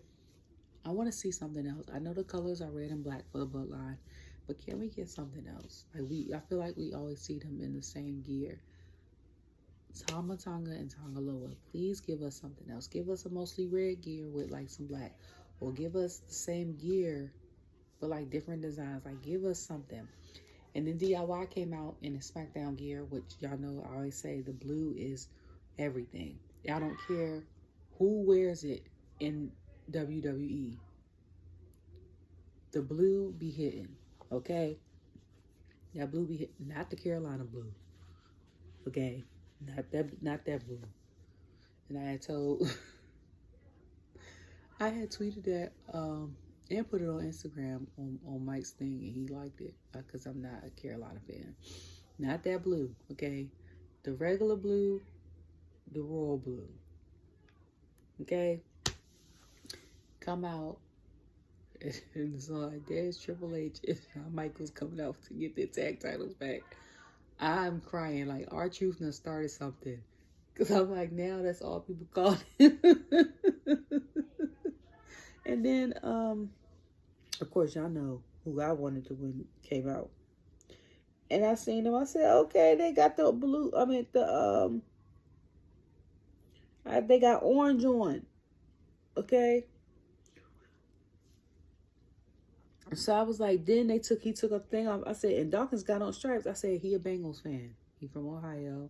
I want to see something else. I know the colors are red and black for the bloodline, but can we get something else? I feel like we always see them in the same gear. Tama Tonga and Tonga Loa, please give us something else. Give us a mostly red gear with like some black, or give us the same gear but like different designs. Like give us something. And then DIY came out in the Smackdown gear, which y'all know I always say the blue is everything. I don't care who wears it in WWE. The blue be hitting, okay? That blue be hitting, not the Carolina blue, okay? Not that blue. And I had told, I had tweeted that and put it on Instagram on Mike's thing, and he liked it because I'm not a Carolina fan. Not that blue, okay? The regular blue, the royal blue, okay? Come out, and so like, there's Triple H and Shawn Michaels coming out to get their tag titles back. I'm crying like R-Truth done started something. Because I'm like, now that's all people call him. And then, of course, y'all know who I wanted to win came out. And I seen them. I said, okay, they got the blue. I mean, they got orange on. Okay. So I was like, then he took a thing off. I said, and Dawkins got on stripes. I said, he a Bengals fan. He from Ohio.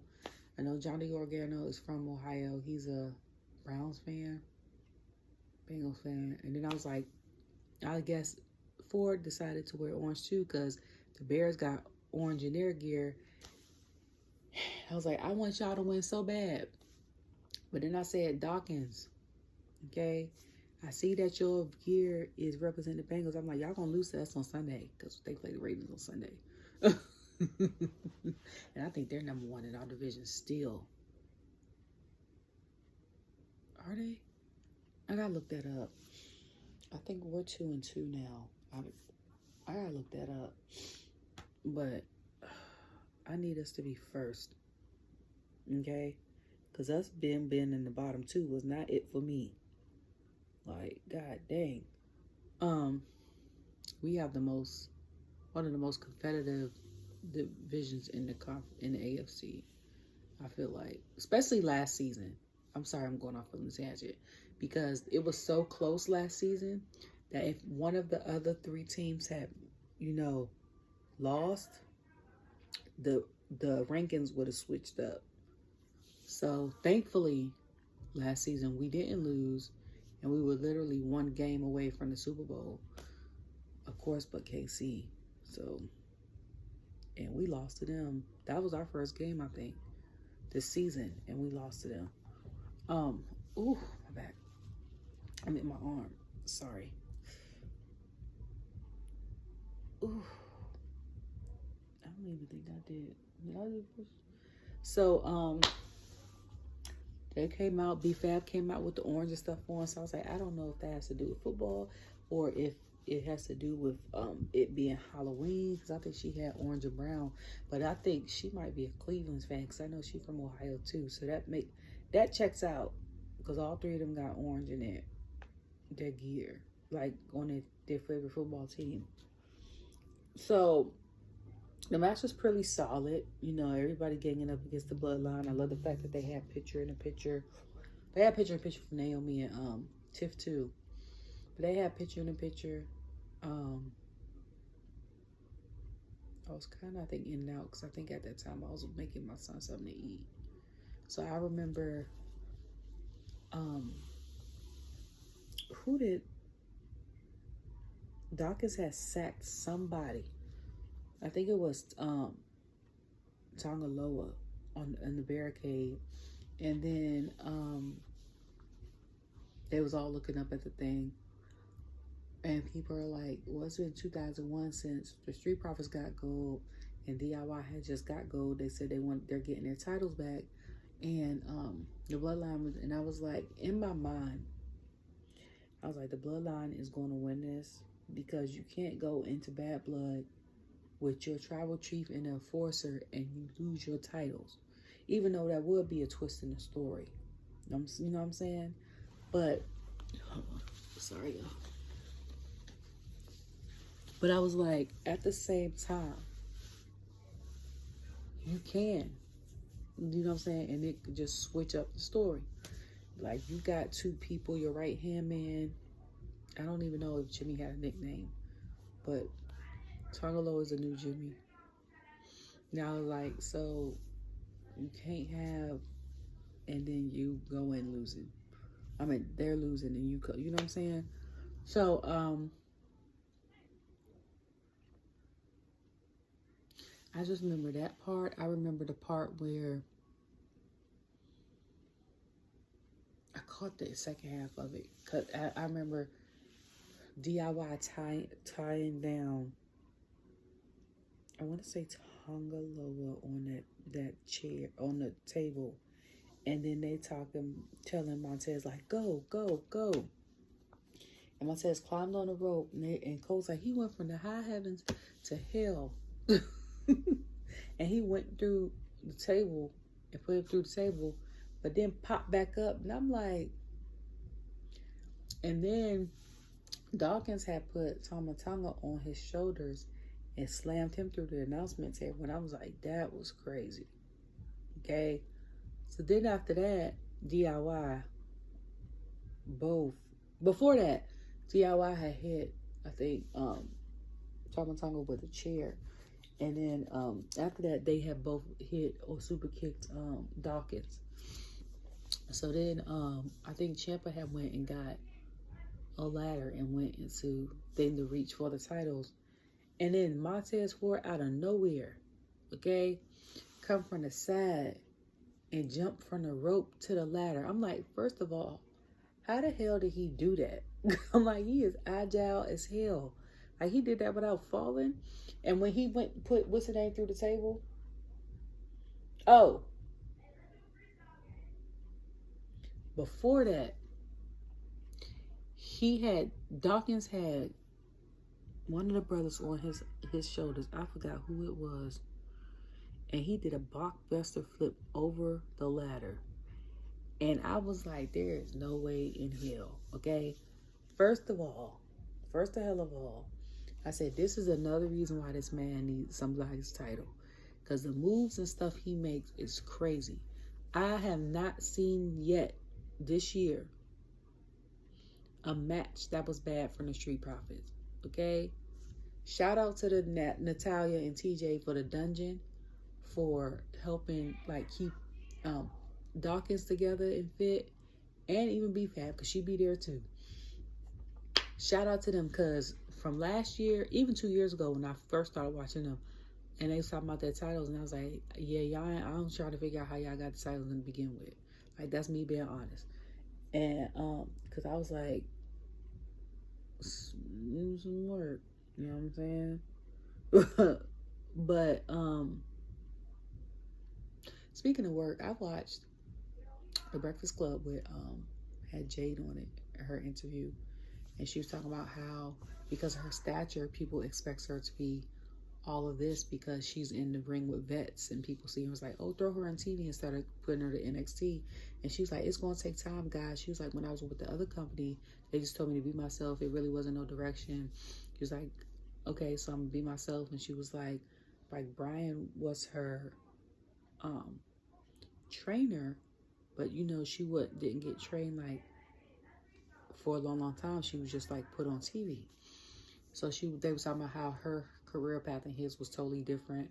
I know Johnny Gargano is from Ohio. He's a Browns fan, Bengals fan. And then I was like, I guess Ford decided to wear orange too because the Bears got orange in their gear. I was like, I want y'all to win so bad. But then I said, Dawkins, okay, I see that your gear is representing the Bengals. I'm like, y'all gonna lose to us on Sunday because they play the Ravens on Sunday. And I think they're number one in our division still. Are they? I gotta look that up. I think we're 2-2 now. I gotta look that up. But I need us to be first. Okay? Because us being in the bottom two was not it for me. Like, god dang. We have one of the most competitive divisions in the AFC. I feel like, especially last season. I'm sorry, I'm going off on the tangent because it was so close last season that if one of the other three teams had, lost, the rankings would have switched up. So thankfully, last season we didn't lose, and we were literally one game away from the Super Bowl. Of course, but KC. So, and we lost to them. That was our first game, I think, this season, and we lost to them. Ooh, my back. I'm in my arm. Sorry. Ooh. I don't even think I did. Did I do this? So, they came out, BFAB came out with the orange and stuff on. So I was like, I don't know if that has to do with football or if it has to do with it being Halloween, because I think she had orange and brown. But I think she might be a Cleveland fan because I know she's from Ohio too. So that checks out because all three of them got orange in their gear, like on their favorite football team. So the match was pretty solid. Everybody ganging up against the bloodline. I love the fact that they had picture in picture. They had picture in picture from Naomi and Tiff too. But they had picture in picture. I was kind of, I think, in and out because I think at that time I was making my son something to eat. So I remember, who did, Dawkins had sacked somebody. I think it was Tonga Loa in the barricade, and then they was all looking up at the thing, and people are like, well, it's been 2001 since the Street Profits got gold, and DIY had just got gold. They said they're getting their titles back, and the Bloodline was, and I was like, in my mind, I was like, the Bloodline is going to win this, because you can't go into Bad Blood with your tribal chief and enforcer and you lose your titles, even though that would be a twist in the story. You know what I'm saying? But sorry, y'all. But I was like, at the same time, you can, you know what I'm saying, and it could just switch up the story. Like, you got two people, your right hand man. I don't even know if Jimmy had a nickname, but Cargill is a new Jimmy. Now, like, so you can't have, and then you go in losing. I mean, they're losing and you know what I'm saying? So, I just remember that part. I remember the part where I caught the second half of it. Cause I remember DIY tying down, I want to say Tonga Loa on that chair, on the table. And then they telling Montez, like, go, go, go. And Montez climbed on the rope. And Cole's like, he went from the high heavens to hell. And he went through the table and put it through the table, but then popped back up. And I'm like, and then Dawkins had put Tama Tonga on his shoulders and slammed him through the announcement table. And I was like, that was crazy. Okay. So then after that, DIY, both. Before that, DIY had hit, I think, Tama Tonga with a chair. And then after that, they had both hit or super kicked Dawkins. So then I think Ciampa had went and got a ladder and went into thing to reach for the titles. And then Montez Ford out of nowhere, okay, come from the side and jump from the rope to the ladder. I'm like, first of all, how the hell did he do that? I'm like, he is agile as hell. Like, he did that without falling. And when he went put what's the name through the table? Oh. Before that, Dawkins had one of the brothers on his shoulders. I forgot who it was. And he did a blockbuster flip over the ladder. And I was like, there is no way in hell, okay? First of the hell of all, I said, this is another reason why this man needs somebody's title. Because the moves and stuff he makes is crazy. I have not seen yet this year a match that was bad from the Street Profits, okay? Shout out to the Natalia and TJ for the dungeon, for helping, like, keep Dawkins together and fit, and even B-Fab, because she be there too. Shout out to them, because from last year, even 2 years ago when I first started watching them, and they was talking about their titles, and I was like, yeah, y'all, I'm trying to figure out how y'all got the titles to begin with. Like, that's me being honest. And because I was like, some work, you know what I'm saying? But speaking of work, I watched The Breakfast Club with had Jade on it, her interview, and she was talking about how, because of her stature, people expect her to be all of this because she's in the ring with vets, and people see her was like, oh, throw her on TV instead of putting her to NXT. And she's like, it's going to take time, guys. She was like, when I was with the other company, they just told me to be myself. It really wasn't no direction. She was like, okay, so I'm gonna be myself. And she was like Brian was her trainer, but you know, she didn't get trained like for a long time. She was just like put on TV. So they was talking about how her career path and his was totally different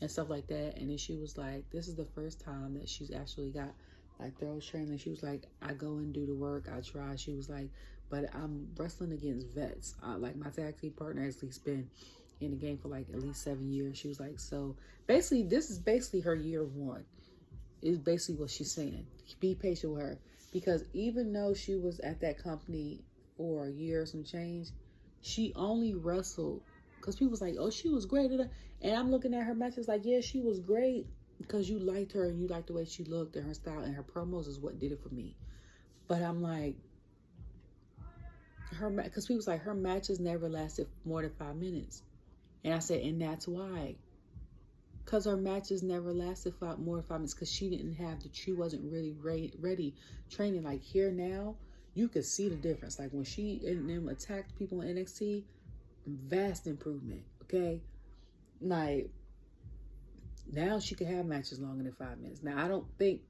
and stuff like that. And then she was like, this is the first time that she's actually got like thorough training. She was like, I go and do the work, I try. She was like, but I'm wrestling against vets. Like, my tag team partner has at least been in the game for like at least 7 years. She was like, so basically, this is basically her year one. Is basically what she's saying. Be patient with her. Because even though she was at that company for a year or some change, she only wrestled because people was like, oh, she was great. And I'm looking at her matches like, yeah, she was great because you liked her and you liked the way she looked and her style and her promos is what did it for me. But I'm like, because people was like, her matches never lasted more than 5 minutes. And I said, and that's why. Because her matches never lasted more than 5 minutes because she wasn't really ready training. Like here now, you could see the difference. Like when she and them attacked people in NXT, vast improvement, okay? Like now she could have matches longer than 5 minutes. Now I don't think,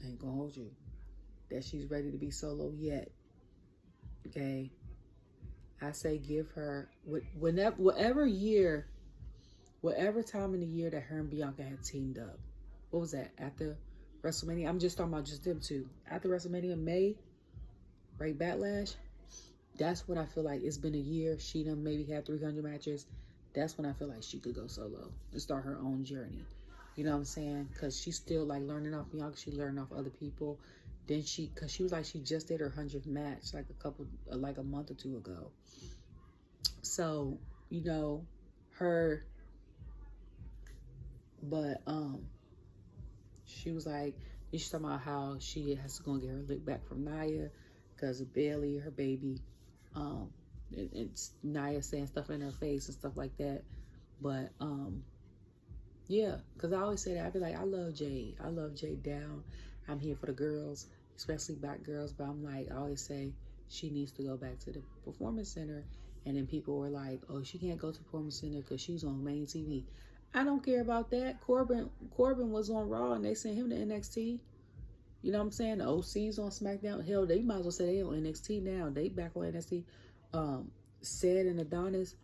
I ain't gonna hold you, that she's ready to be solo yet, okay? I say give her, whatever time in the year that her and Bianca had teamed up. What was that? After WrestleMania? I'm just talking about just them two. After WrestleMania, May, right? Backlash. That's when I feel like it's been a year. She done maybe had 300 matches. That's when I feel like she could go solo and start her own journey. You know what I'm saying? Because she's still like learning off Bianca. She learning off other people. Then because she was like, she just did her 100th match like a month or two ago. So, you know, but she was like, she's talking about how she has to go and get her lick back from Nia because of Bayley, her baby. It's Nia saying stuff in her face and stuff like that. But yeah, because I always say that. I be like, I love Jade. I love Jade down. I'm here for the girls, especially black girls. But I'm like, I always say she needs to go back to the Performance Center. And then people were like, oh, she can't go to Performance Center because she's on main TV. I don't care about that. Corbin was on Raw and they sent him to NXT. You know what I'm saying? The OC's on SmackDown. Hell, they might as well say they on NXT now. They back on NXT. Ced and Adonis,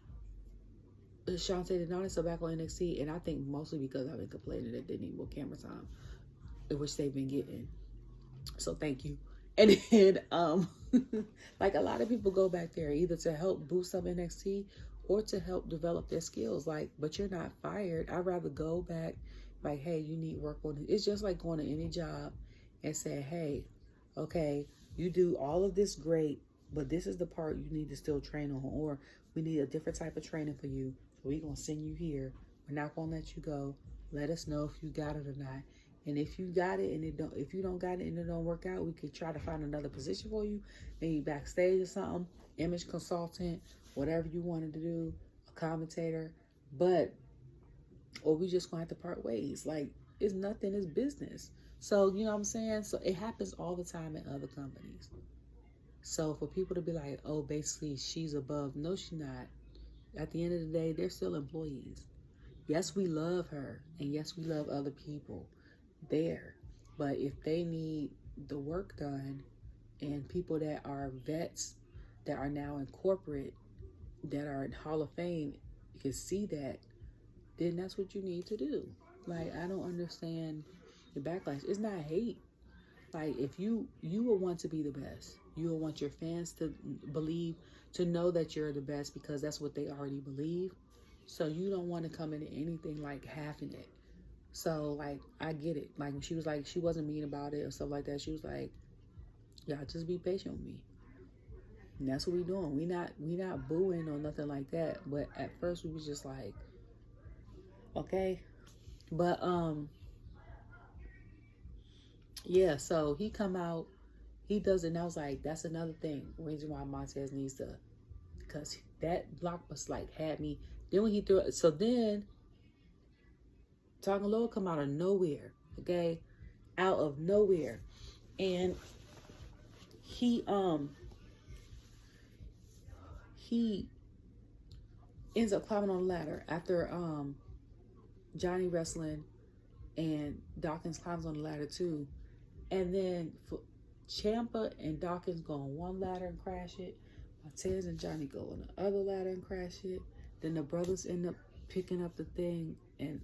Shantae and Adonis are back on NXT. And I think mostly because I've been complaining that they need more camera time, which they've been getting. So thank you. And then, like a lot of people go back there either to help boost up NXT or to help develop their skills. Like, but you're not fired. I'd rather go back like, hey, you need work on it. It's just like going to any job and say, hey, okay, you do all of this great, but this is the part you need to still train on, or we need a different type of training for you. So we're going to send you here. We're not going to let you go. Let us know if you got it or not. And if you got it and if you don't got it and it don't work out, we could try to find another position for you, maybe backstage or something, image consultant, whatever you wanted to do, a commentator. Or we just gonna have to part ways. Like, it's nothing, it's business. So, you know what I'm saying? So it happens all the time in other companies. So for people to be like, oh, basically she's above, no, she's not. At the end of the day, they're still employees. Yes, we love her, and yes, we love other people there, but if they need the work done and people that are vets that are now in corporate that are in Hall of Fame, you can see that, then that's what you need to do. Like, I don't understand the backlash. It's not hate. Like, if you will want to be the best, you will want your fans to believe, to know that you're the best because that's what they already believe. So you don't want to come into anything like halving it. So, like, I get it. Like, when she was like, she wasn't mean about it or stuff like that. She was like, y'all just be patient with me. And that's what we doing. We not booing or nothing like that. But at first we was just like, okay. But, yeah, so he come out, he does it, and I was like, that's another thing. Reason why Montez needs to, because that block was like, had me. Then when he threw it, so then Tongan Low come out of nowhere, okay? Out of nowhere. And he ends up climbing on the ladder after Johnny wrestling, and Dawkins climbs on the ladder too. And then Ciampa and Dawkins go on one ladder and crash it. Montez and Johnny go on the other ladder and crash it. Then the brothers end up picking up the thing and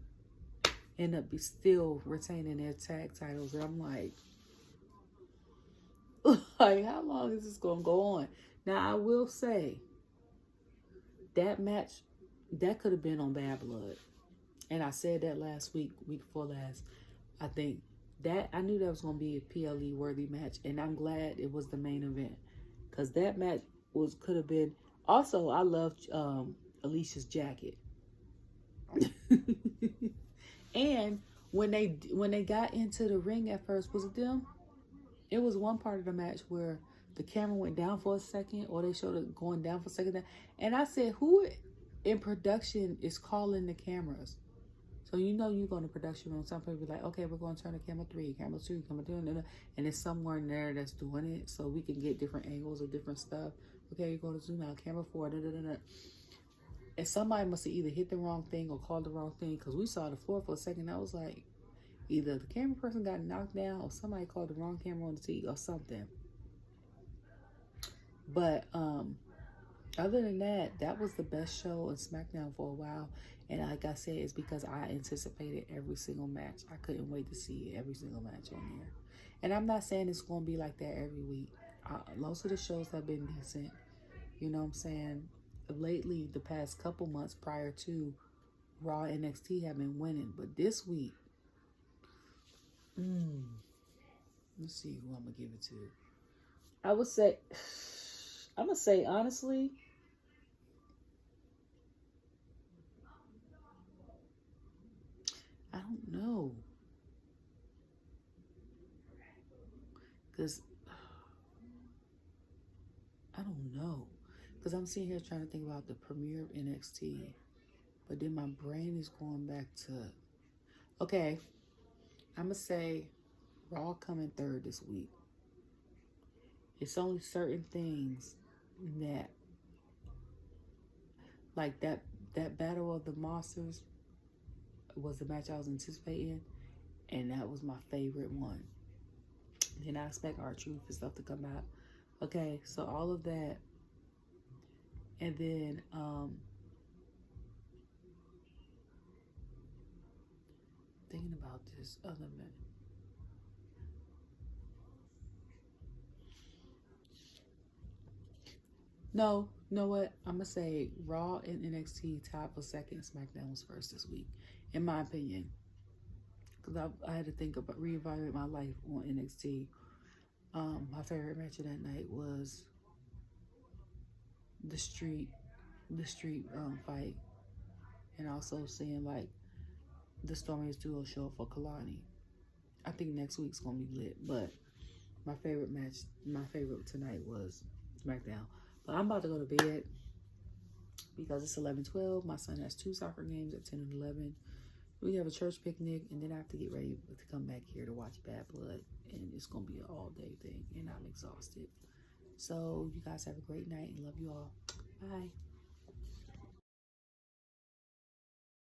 end up still retaining their tag titles. And I'm like, how long is this going to go on? Now, I will say, that match that could have been on Bad Blood. And I said that last week before last. I think that I knew that was going to be a PLE worthy match, and I'm glad it was the main event, because that match could have been. Also, I loved Alicia's jacket. And when they got into the ring at first, was it them? It was one part of the match where the camera went down for a second, or they showed it going down for a second. And I said, who in production is calling the cameras? So you know you go to production room, some people be like, okay, we're going to turn to camera 3, camera 2, camera 2, and it's somewhere in there that's doing it, so we can get different angles of different stuff. Okay, you're going to zoom out, camera 4, And somebody must have either hit the wrong thing or called the wrong thing, because we saw the floor for a second. I was like, either the camera person got knocked down or somebody called the wrong camera on the TV or something. But other than that, that was the best show on SmackDown for a while. And like I said, it's because I anticipated every single match. I couldn't wait to see every single match on there. And I'm not saying it's going to be like that every week. Most of the shows have been decent. You know what I'm saying? Lately, the past couple months prior to Raw, NXT have been winning. But this week, let's see who I'm going to give it to. I'm going to say honestly, I don't know. Because I don't know. Because I'm sitting here trying to think about the premiere of NXT. But then my brain is going back to... Okay. I'm going to say Raw coming third this week. It's only certain things that... Like that Battle of the Monsters was the match I was anticipating. And that was my favorite one. Then I expect R-Truth and stuff to come out. Okay, so all of that. And then thinking about this other man. No, you know what? I'm going to say Raw and NXT tied for second. SmackDown was first this week, in my opinion. Because I had to think about reevaluate my life on NXT. My favorite match of that night was the street fight, and also seeing like the Stormiest duo show up for Kalani. I think next week's gonna be lit, but my favorite tonight was SmackDown. But I'm about to go to bed because it's 11:12. My son has 2 soccer games at 10 and 11. We have a church picnic, and then I have to get ready to come back here to watch Bad Blood, and it's gonna be an all-day thing, and I'm exhausted. So you guys have a great night, and love you all. Bye.